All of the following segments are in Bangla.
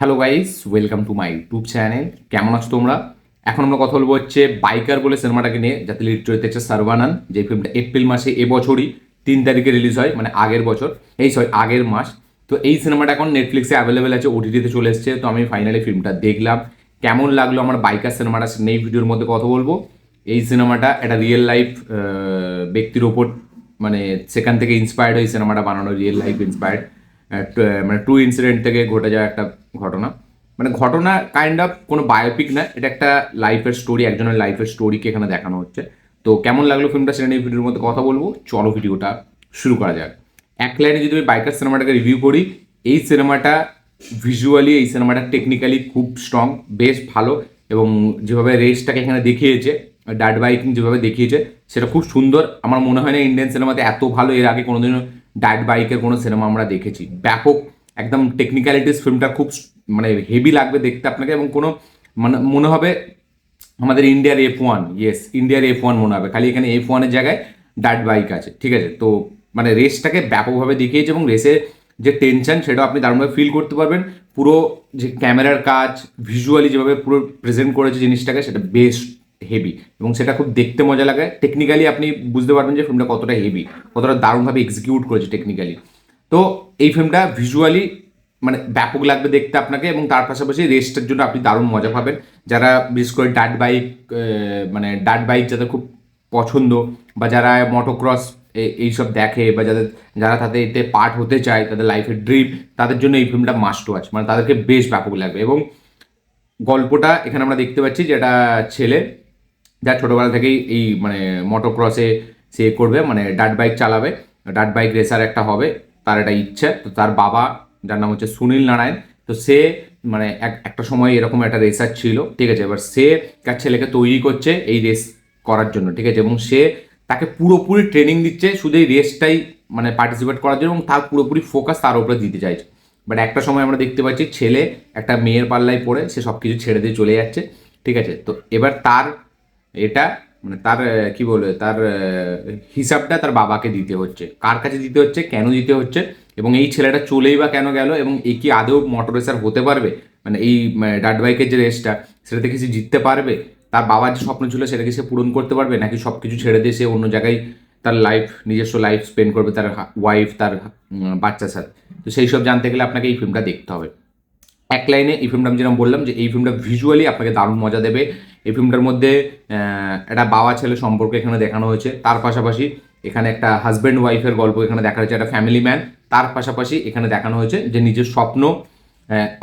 Hello guys, welcome to my YouTube channel. কেমন আছো তোমরা? এখন আমরা কথা বলবো হচ্ছে বাইকার বলে সিনেমাটাকে নিয়ে, যাতে লিড চরিত্রে হচ্ছে সর্বানন্দ। যে ফিল্মটা এপ্রিল মাসে এবছরই 3 তারিখে রিলিজ হয়, মানে আগের বছর, আগের মাস। তো এই সিনেমাটা এখন নেটফ্লিক্সে অ্যাভেলেবেল আছে, ওটিটিতে চলে এসেছে। তো আমি ফাইনালি ফিল্মটা দেখলাম। কেমন লাগলো আমার বাইকার সিনেমাটা, এই ভিডিওর মধ্যে কথা বলবো। এই সিনেমাটা একটা রিয়েল লাইফ ব্যক্তির ওপর, মানে সেখান থেকে ইন্সপায়ার্ড হয়ে সিনেমাটা বানানো, রিয়েল লাইফ ইন্সপায়ার্ড, মানে ট্রু ইনসিডেন্ট থেকে ঘটে যাওয়া একটা ঘটনা। মানে ঘটনা কাইন্ড অফ কোনো বায়োপিক না, এটা একটা লাইফের স্টোরি, একজনের লাইফের স্টোরিকে এখানে দেখানো হচ্ছে। তো কেমন লাগলো ফিল্মটা সেটা নিয়ে ভিডিওর মধ্যে কথা বলবো। চলো ভিডিওটা শুরু করা যাক। এক লাইনে যদি আমি বাইকার সিনেমাটাকে রিভিউ করি, এই সিনেমাটা ভিজুয়ালি, এই সিনেমাটা টেকনিক্যালি খুব স্ট্রং, বেশ ভালো। এবং যেভাবে রেসটাকে এখানে দেখিয়েছে, ডার্ট বাইকিং যেভাবে দেখিয়েছে, সেটা খুব সুন্দর। আমার মনে হয় না ইন্ডিয়ান সিনেমাতে এত ভালো এর আগে কোনোদিনও ডার্ট বাইকের কোনো সিনেমা আমরা দেখেছি। ব্যাপক একদম টেকনিক্যালিটিস, ফিল্মটা খুব মানে হেভি লাগবে দেখতে আপনাকে। এবং কোনো মানে মনে হবে আমাদের ইন্ডিয়ার F1, ইয়েস ইন্ডিয়ার F1 মনে হবে, খালি এখানে F1-এর জায়গায় ডার্ট বাইক আছে, ঠিক আছে? তো মানে রেসটাকে ব্যাপকভাবে দেখিয়েছে, এবং রেসের যে টেনশন সেটাও আপনি দারুণভাবে ফিল করতে পারবেন। পুরো যে ক্যামেরার কাজ, ভিজুয়ালি যেভাবে পুরো প্রেজেন্ট করেছে জিনিসটাকে, সেটা বেশ হেভি, এবং সেটা খুব দেখতে মজা লাগে। টেকনিক্যালি আপনি বুঝতে পারবেন যে ফিল্মটা কতটা হেভি, কতটা দারুণভাবে এক্সিকিউট করেছে টেকনিক্যালি। তো এই ফিল্মটা ভিজুয়ালি মানে ব্যাপক লাগবে দেখতে আপনাকে, এবং তার পাশাপাশি রেসটার জন্য আপনি দারুণ মজা পাবেন। যারা বিশেষ করে ডার্ট বাইক, মানে ডার্ট বাইক যাদের খুব পছন্দ, বা যারা মটোক্রস এইসব দেখে, বা যারা তাদের এতে পার্ট হতে চায়, তাদের লাইফের ড্রিম, তাদের জন্য এই ফিল্মটা মাস্ট ওয়াচ। মানে তাদেরকে বেশ ব্যাপক লাগবে। এবং গল্পটা এখানে আমরা দেখতে পাচ্ছি যে একটা ছেলে, যার ছোটোবেলা থেকেই এই মানে মটোক্রসে সে করবে, মানে ডার্ট বাইক চালাবে, ডার্ট বাইক রেসার একটা হবে, তার একটা ইচ্ছে। তো তার বাবা, যার নাম হচ্ছে সুনীল নারায়ণ, তো সে মানে একটা সময় এরকম একটা রেসার ছিল, ঠিক আছে? এবার সে তার ছেলেকে তৈরি করছে এই রেস করার জন্য, ঠিক আছে? এবং সে তাকে পুরোপুরি ট্রেনিং দিচ্ছে শুধু এই রেসটাই মানে পার্টিসিপেট করার জন্য, এবং তার পুরোপুরি ফোকাস তার উপরে দিতে চাইছে। বাট একটা সময় আমরা দেখতে পাচ্ছি ছেলে একটা মেয়ের পাল্লায় পড়ে সে সব কিছু ছেড়ে দিয়ে চলে যাচ্ছে, ঠিক আছে? তো এবার তার এটা মানে তার কি বলবে, তার হিসাবটা তার বাবাকে দিতে হচ্ছে। কার কাছে দিতে হচ্ছে, কেন দিতে হচ্ছে, এবং এই ছেলেটা চলেই বা কেন গেল, এবং এ কি আদৌ মোটর রেসার হতে পারবে, মানে এই ডার্ট বাইকের যে রেসটা, সেটাতে কি সে জিততে পারবে? তার বাবার যে স্বপ্ন ছিল সেটাকে সে পূরণ করতে পারবে, নাকি সব কিছু ছেড়ে দিয়ে সে অন্য জায়গায় তার লাইফ, নিজস্ব লাইফ স্পেন্ড করবে, তার ওয়াইফ, তার বাচ্চার সাথে? তো সেই সব জানতে গেলে আপনাকে এই ফিল্মটা দেখতে হবে। এক লাইনে এই ফিল্মটা আমি যেরকম বললাম, যে এই ফিল্মটা ভিজুয়ালি আপনাকে দারুণ মজা দেবে। এই ফিল্মটার মধ্যে একটা বাবা ছেলে সম্পর্ক এখানে দেখানো হয়েছে, তার পাশাপাশি এখানে একটা হাজব্যান্ড ওয়াইফের গল্প এখানে দেখা হয়েছে, একটা ফ্যামিলি ম্যান। তার পাশাপাশি এখানে দেখানো হয়েছে যে নিজের স্বপ্ন,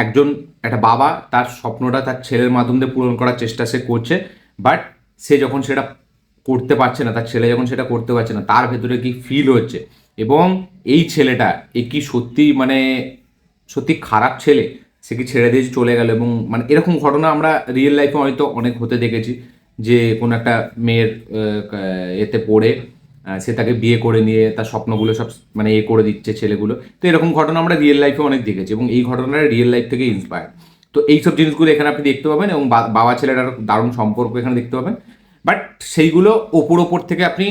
একজন একটা বাবা তার স্বপ্নটা তার ছেলের মাধ্যম দিয়ে পূরণ করার চেষ্টা সে করছে। বাট সে যখন সেটা করতে পারছে না, তার ছেলে যখন সেটা করতে পারছে না, তার ভেতরে কি ফিল হচ্ছে। এবং এই ছেলেটা এ কি সত্যি মানে সত্যি খারাপ ছেলে, সে কি ছেড়ে দিয়ে চলে গেল? এবং মানে এরকম ঘটনা আমরা রিয়েল লাইফে হয়তো অনেক হতে দেখেছি, যে কোনো একটা মেয়ের এতে পড়ে সে তাকে বিয়ে করে নিয়ে তার স্বপ্নগুলো সব মানে করে দিচ্ছে ছেলেগুলো। তো এরকম ঘটনা আমরা রিয়েল লাইফে অনেক দেখেছি, এবং এই ঘটনাটা রিয়েল লাইফ থেকে ইন্সপায়ার্ড। তো এইসব জিনিসগুলো এখানে আপনি দেখতে পাবেন, এবং বাবা ছেলেটার দারুণ সম্পর্ক এখানে দেখতে পাবেন। বাট সেইগুলো ওপর থেকে আপনি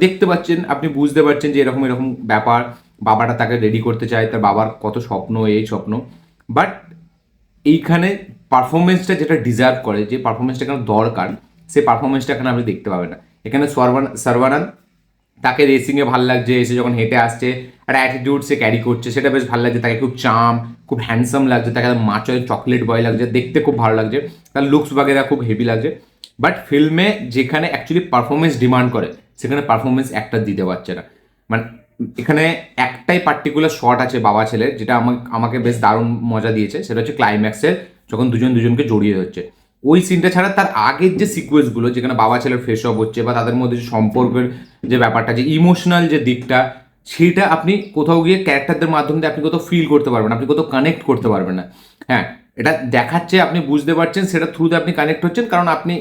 দেখতে পাচ্ছেন, আপনি বুঝতে পারছেন যে এরকম এরকম ব্যাপার, বাবাটা তাকে রেডি করতে চায়, তার বাবার কত স্বপ্ন, এই স্বপ্ন। বাট এইখানে পারফরমেন্সটা যেটা ডিজার্ভ করে, যে পারফরমেন্সটা এখানে দরকার, সেই পারফরমেন্সটা এখানে আপনি দেখতে পাবেন না। এখানে সর্বানন্দ, তাকে রেসিংয়ে ভাল লাগছে, এসে যখন হেঁটে আসছে একটা অ্যাটিটিউড সে ক্যারি করছে, সেটা বেশ ভালো লাগছে। তাকে খুব চাম, খুব হ্যান্ডসাম লাগছে, তাকে মাচয় চকলেট বয় লাগছে, দেখতে খুব ভালো লাগছে, তার লুকস বাগেরা খুব হেভি লাগছে। বাট ফিল্মে যেখানে অ্যাকচুয়ালি পারফরমেন্স ডিমান্ড করে, সেখানে পারফরমেন্স একটা দিতে পারছে না। মানে এখানে একটাই পার্টিকুলার শট আছে বাবা ছেলের, যেটা আমাকে বেশ দারুণ মজা দিয়েছে। সেটা হচ্ছে ক্লাইম্যাক্সের, যখন দুজন দুজনকে জড়িয়ে ধরছে। ওই সিনটা ছাড়া তার আগের যে সিকুয়েন্সগুলো, যেখানে বাবা ছেলের ফেস অফ হচ্ছে, বা তাদের মধ্যে যে সম্পর্কের যে ব্যাপারটা, যে ইমোশনাল যে দিকটা, সেইটা আপনি কোথাও গিয়ে ক্যারেক্টারদের মাধ্যমে দিয়ে আপনি কোথাও ফিল করতে পারবেন, আপনি কোথাও কানেক্ট করতে পারবেন না। হ্যাঁ, এটা দেখাচ্ছে, আপনি বুঝতে পারছেন, সেটা থ্রুতে আপনি কানেক্ট হচ্ছেন, কারণ আপনি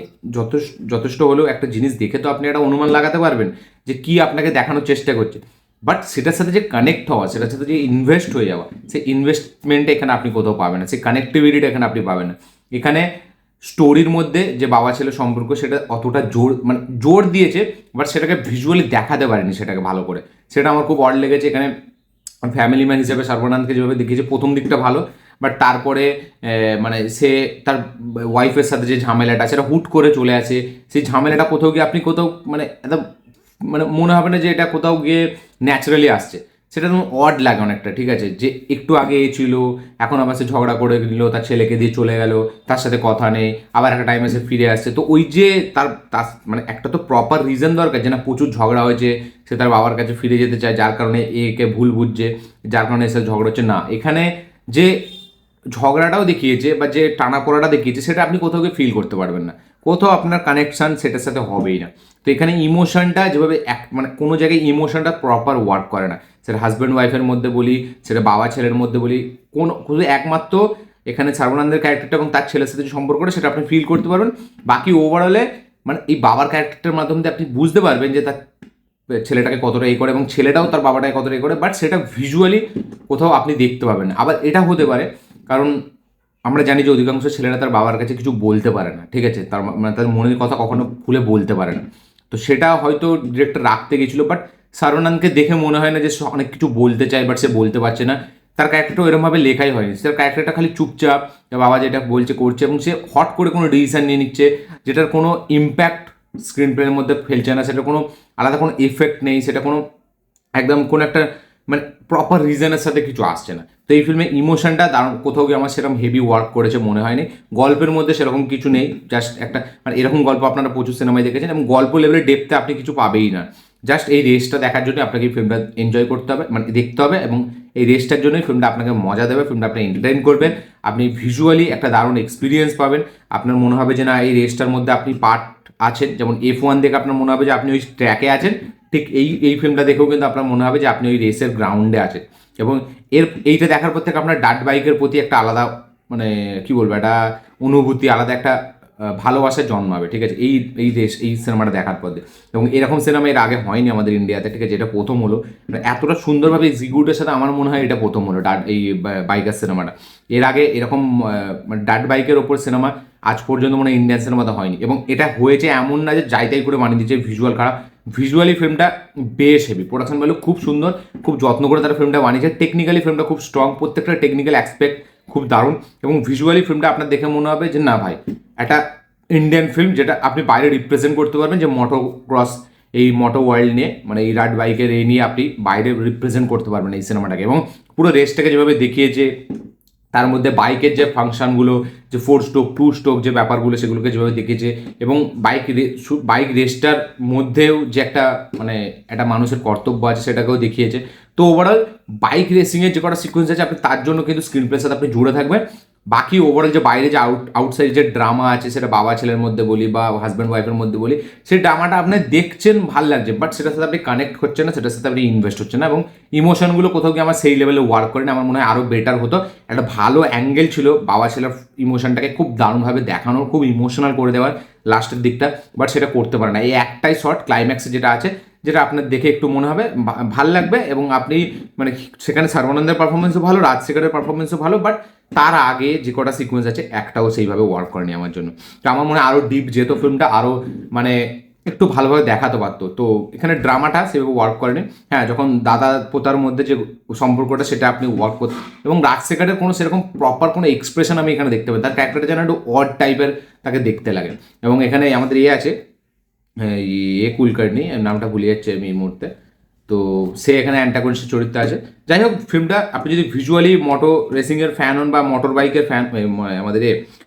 যথেষ্ট হলেও একটা জিনিস দেখে তো আপনি একটা অনুমান লাগাতে পারবেন যে কি আপনাকে দেখানোর চেষ্টা করছে। বাট সেটার সাথে যে কানেক্ট হওয়া, সেটার সাথে যে ইনভেস্ট হয়ে যাওয়া, সেই ইনভেস্টমেন্টটা এখানে আপনি কোথাও পাবেন না, সেই কানেক্টিভিটিটা এখানে আপনি পাবেন না। এখানে স্টোরির মধ্যে যে বাবা ছেলে সম্পর্ক, সেটা অতটা জোর দিয়েছে, বাট সেটাকে ভিজুয়ালি দেখাতে পারেনি সেটাকে ভালো করে। সেটা আমার খুব অড লেগেছে। এখানে ফ্যামিলি ম্যান হিসেবে সর্বানন্দকে যেভাবে দেখিয়েছে, প্রথম দিকটা ভালো, বাট তারপরে মানে সে তার ওয়াইফের সাথে যে ঝামেলাটা সেটা হুট করে চলে আসে, সেই ঝামেলাটা কোথাও গিয়ে আপনি কোথাও মানে একদম মানে মনে হবে না যে এটা কোথাও গিয়ে ন্যাচারালি আসছে, সেটা তোমার অড লাগে অনেকটা, ঠিক আছে, যে একটু আগে এ ছিল, এখন আবার সে ঝগড়া করে নিল, তার ছেলেকে দিয়ে চলে গেল, তার সাথে কথা নেই, আবার একটা টাইমে সে ফিরে আসছে। তো ওই যে তার তার মানে একটা তো প্রপার রিজন দরকার যে না প্রচুর ঝগড়া হয়েছে, সে তার বাবার কাছে ফিরে যেতে চায়, যার কারণে একে ভুল বুঝছে, যার কারণে সে ঝগড়া হচ্ছে। না, এখানে যে ঝগড়াটাও দেখিয়েছে বা যে টানাপোড়াটা দেখিয়েছে সেটা আপনি কোথাও গিয়ে ফিল করতে পারবেন না, কোথাও আপনার কানেকশন সেটার সাথে হবেই না। তো এখানে ইমোশনটা যেভাবে এক মানে কোনো জায়গায় ইমোশনটা প্রপার ওয়ার্ক করে না, সেটা হাজব্যান্ড ওয়াইফের মধ্যে বলি, সেটা বাবা ছেলের মধ্যে বলি, শুধু একমাত্র এখানে সর্বানন্দের ক্যারেক্টারটা এবং তার ছেলের সাথে যে সম্পর্কটা সেটা আপনি ফিল করতে পারবেন। বাকি ওভারঅলে মানে এই বাবার ক্যারেক্টারটার মাধ্যমে দিয়ে আপনি বুঝতে পারবেন যে তার ছেলেটাকে কতটা এই করে এবং ছেলেটাও তার বাবাটাকে কতটা এই করে, বাট সেটা ভিজুয়ালি কোথাও আপনি দেখতে পাবেন না। আবার এটা হতে পারে কারণ আমরা জানি যে অধিকাংশ ছেলেরা তার বাবার কাছে কিছু বলতে পারে না, ঠিক আছে, তার মানে তার মনের কথা কখনো খুলে বলতে পারে না। তো সেটা হয়তো ডিরেক্টর রাখতে গেছিলো, বাট সারোনানকে দেখে মনে হয় না যে সে অনেক কিছু বলতে চায়, বাট সে বলতে পারছে না। তার ক্যারেক্টারটা এরকমভাবে লেখাই হয়নি, তার ক্যারেক্টারটা খালি চুপচাপ, বাবা যেটা বলছে করছে, এবং সে হট করে কোনো ডিসিশন নিয়ে নিচ্ছে যেটার কোনো ইম্প্যাক্ট স্ক্রিন প্লের মধ্যে ফেলছে না, সেটা কোনো আলাদা কোনো এফেক্ট নেই, সেটা কোনো একদম কোনো একটা মানে প্রপার রিজনের সাথে কিছু আসছে না। তো এই ফিল্মে ইমোশনটা দারুণ, কোথাও গিয়ে আমার সেরকম হেভি ওয়ার্ক করেছে মনে হয়নি। গল্পের মধ্যে সেরকম কিছু নেই, জাস্ট একটা মানে এরকম গল্প আপনারা প্রচুর সিনেমায় দেখেছেন এবং গল্প লেভেলের ডেপথে আপনি কিছু পাবেই না। জাস্ট এই রেসটা দেখার জন্য আপনাকে এই ফিল্মটা এনজয় করতে হবে, মানে দেখতে হবে, এবং এই রেসটার জন্যই ফিল্মটা আপনাকে মজা দেবে, ফিল্মটা আপনি এন্টারটেইন করবেন, আপনি ভিজুয়ালি একটা দারুণ এক্সপিরিয়েন্স পাবেন। আপনার মনে হবে যে না এই রেসটার মধ্যে আপনি পার্ট আছেন, যেমন F1 দেখে আপনার মনে হবে যে আপনি ওই ট্র্যাকে আছেন, ঠিক এই ফিল্মটা দেখেও কিন্তু আপনার মনে হবে যে আপনি ওই রেসের গ্রাউন্ডে আছেন। এবং এইটা দেখার পর থেকে আপনার ডার্ট বাইকের প্রতি একটা আলাদা মানে কি বলবো একটা অনুভূতি, আলাদা একটা ভালোবাসা জন্মাবে, ঠিক আছে, এই সিনেমাটা দেখার পর দিয়ে। এবং এরকম সিনেমা এর আগে হয়নি আমাদের ইন্ডিয়াতে, ঠিক আছে, এটা প্রথম হলো, মানে এতটা সুন্দরভাবে এক্সিকিউটের সাথে আমার মনে হয় এটা প্রথম হলো এই বাইকার সিনেমাটা। এর আগে এরকম মানে ডার্ট বাইকের ওপর সিনেমা আজ পর্যন্ত মনে হয় ইন্ডিয়ান সিনেমাতে হয়নি। এবং এটা হয়েছে এমন না যে যাই তাই করে বানিয়ে দিচ্ছে, ভিজুয়াল খারাপ, ভিজুয়ালি ফিল্মটা বেশ হেভি, প্রোডাকশন ভ্যালু খুব সুন্দর, খুব যত্ন করে তারা ফিল্মটা বানিয়েছে, টেকনিক্যালি ফিল্মটা খুব স্ট্রং, প্রত্যেকটা টেকনিক্যাল অ্যাসপেক্ট খুব দারুণ, এবং ভিজুয়ালি ফিল্মটা আপনার দেখে মনে হবে যে না ভাই একটা ইন্ডিয়ান ফিল্ম যেটা আপনি বাইরে রিপ্রেজেন্ট করতে পারবেন, যে মোটো ক্রস এই মোটো ওয়ার্ল্ড নিয়ে মানে এই রাইড বাইকের এই নিয়ে আপনি বাইরে রিপ্রেজেন্ট করতে পারবেন এই সিনেমাটাকে। এবং পুরো রেসটাকে যেভাবে দেখিয়েছে, তার মধ্যে বাইকের যে ফাংশনগুলো, যে 4 স্ট্রোক 2 স্ট্রোক যে ব্যাপারগুলো সেগুলোকে যেভাবে দেখিয়েছে, এবং বাইক রেসটার মধ্যেও যে একটা মানে একটা মানুষের কর্তব্য আছে সেটাকেও দেখিয়েছে। তো ওভারঅল বাইক রেসিংয়ের যে কটা সিকোয়েন্স আছে আপনি তার জন্য কিন্তু স্ক্রিন প্লের সাথে আপনি জুড়ে থাকবেন। বাকি ওভারঅল যে বাইরে যে আউটসাইড যে ড্রামা আছে, সেটা বাবা ছেলের মধ্যে বলি বা হাজব্যান্ড ওয়াইফের মধ্যে বলি, সেই ড্রামাটা আপনি দেখছেন ভাল লাগছে, বাট সেটার সাথে আপনি কানেক্ট হচ্ছে না, সেটার সাথে আপনি ইনভেস্ট হচ্ছে না, এবং ইমোশনগুলো কোথাও গিয়ে আমার সেই লেভেলে ওয়ার্ক করে না। আমার মনে হয় আরও বেটার হতো, একটা ভালো অ্যাঙ্গেল ছিল বাবা ছেলের ইমোশনটাকে খুব দারুণভাবে দেখানোর, খুব ইমোশনাল করে দেওয়ার লাস্টের দিকটা, বাট সেটা করতে পারে না। এই একটাই শর্ট ক্লাইম্যাক্সে যেটা আছে, যেটা আপনার দেখে একটু মনে হবে ভাল লাগবে, এবং আপনি মানে সেখানে সর্বানন্দের পারফরমেন্সও ভালো, রাজশেখরের পারফরমেন্সও ভালো, বাট তার আগে যে কটা সিকোয়েন্স আছে একটাও সেইভাবে ওয়ার্ক করেনি আমার জন্য। তো আমার মনে হয় আরও ডিপ যেত ফিল্মটা, আরও মানে একটু ভালোভাবে দেখাতে পারতো। তো এখানে ড্রামাটা সেভাবে ওয়ার্ক করেনি। হ্যাঁ, যখন দাদা পোতার মধ্যে যে সম্পর্কটা সেটা আপনি ওয়ার্ক করতে, এবং রাজশেখরের কোনো সেরকম প্রপার কোনো এক্সপ্রেশন আমি এখানে দেখতে পাই, তার ক্যারেক্টারটা যেন একটু অড টাইপের তাকে দেখতে লাগে। এবং এখানে আমাদের আছে কুলকার্নি, নামটা ভুলে যাচ্ছে আমি এই মুহূর্তে, তো সে এখানে অ্যান্টাগনিস্টের চরিত্র আছে। যাই হোক, ফিল্মটা আপনি যদি ভিজুয়ালি মোটো রেসিংয়ের ফ্যান হন বা মোটর বাইকের ফ্যান, আমাদের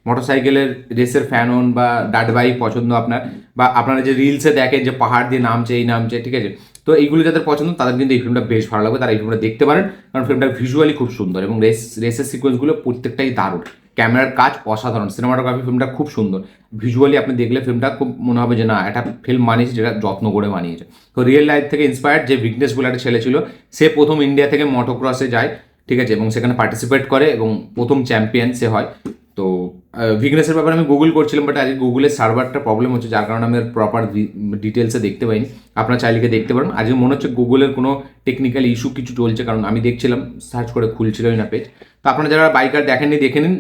মোটর সাইকেলের রেসের ফ্যান হন বা ডার্ট বাইক পছন্দ আপনার, বা আপনারা যে রিলসে দেখেন যে পাহাড় দিয়ে নামছে এই নামছে, ঠিক আছে, তো এইগুলো যাদের পছন্দ তাদের কিন্তু এই ফিল্মটা বেশ ভালো লাগবে, তারা এই ফিল্মটা দেখতে পারেন, কারণ ফিল্মটা ভিজুয়ালি খুব সুন্দর এবং রেসের সিকোয়েন্সগুলো প্রত্যেকটাই দারুণ, ক্যামেরার কাজ অসাধারণ, সিনেমাটোগ্রাফি ফিল্মটা খুব সুন্দর, ভিজুয়ালি আপনি দেখলে ফিল্মটা খুব মনে হবে যে না একটা ফিল্ম বানিয়েছে যেটা যত্ন করে বানিয়েছে। তো রিয়েল লাইফ থেকে ইন্সপায়ার্ড, যে বিঘ্নেশ বলে একটা ছেলে ছিল, সে প্রথম ইন্ডিয়া থেকে মোটোক্রসে যায়, ঠিক আছে, এবং সেখানে পার্টিসিপেট করে এবং প্রথম চ্যাম্পিয়ন সে হয়। তো বিঘ্নেশের ব্যাপারে আমি গুগল করছিলাম, বাট আজকে গুগলের সার্ভারটা প্রবলেম হচ্ছে, যার কারণে আমি প্রপার ডিটেলসে দেখতে পাইনি। আপনারা চাইলে দেখতে পারেন, আজকে মনে হচ্ছে গুগলের কোনো টেকনিক্যাল ইস্যু কিছু চলছে, কারণ আমি দেখছিলাম সার্চ করে খুলছিলই না পেজ। তো আপনারা যারা বাইকার দেখেননি দেখে নিন,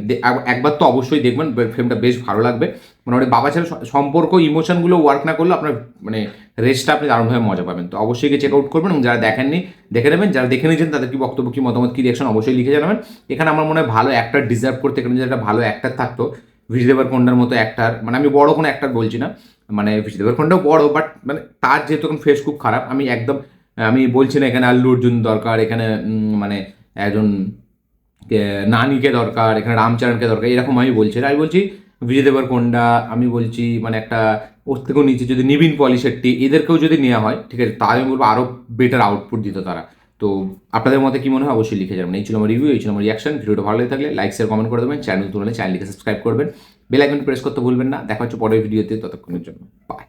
একবার তো অবশ্যই দেখবেন, ফিল্মটা বেশ ভালো লাগবে। মোটামুটি বাবা ছেলে সম্পর্ক ইমোশনগুলো ওয়ার্ক না করলে আপনার মানে রেসটা আপনি দারুণভাবে মজা পাবেন। তো অবশ্যই গিয়ে চেক আউট করবেন এবং যারা দেখেননি দেখে নেবেন, যারা দেখে নিয়েছেন তাদের কি বক্তব্য, কি মতামত, কি রিয়াকশন অবশ্যই লিখে জানাবেন। এখানে আমার মনে হয় ভালো অ্যাক্টার ডিজার্ভ করতে, এখানে যদি একটা ভালো অ্যাক্টার থাকতো, বিজয় দেবরকোন্ডার মতো অ্যাক্টার, মানে আমি বড় কোনো অ্যাক্টার বলছি না, মানে বিজয় দেবরকোন্ডাও বড়, বাট মানে তার যেহেতু এখন ফেস খুব খারাপ, আমি বলছি না এখানে আল্লু অর্জুন দরকার, এখানে মানে একজন নানিকে দরকার, এখানে রামচরণকে দরকার, এরকম আমি বলছি না। আমি বলছি বিজয় দেবরকোন্ডা, আমি বলছি মানে একটা ওর থেকেও নিচে যদি নিবিন পলি শেট্টি, এদেরকেও যদি নেওয়া হয়, ঠিক আছে, তাহলে আমি বলবো আরও বেটার আউটপুট দিত তারা। তো আপনাদের মতে কি মনে হয় অবশ্যই লিখে যাবেন। এই ছিল আমার রিভিউ, এই ছিল আমার রিয়াকশন। ভিডিওটা ভালো লেগে থাকলে লাইক শেয়ার কমেন্ট করে দেবেন, চ্যানেল তুলে চ্যানেলটিকে সাবস্ক্রাইব করবেন, বেল আইকন প্রেস করতে ভুলবেন না। দেখা হচ্ছে পরের ভিডিওতে, ততক্ষণের জন্য বাই।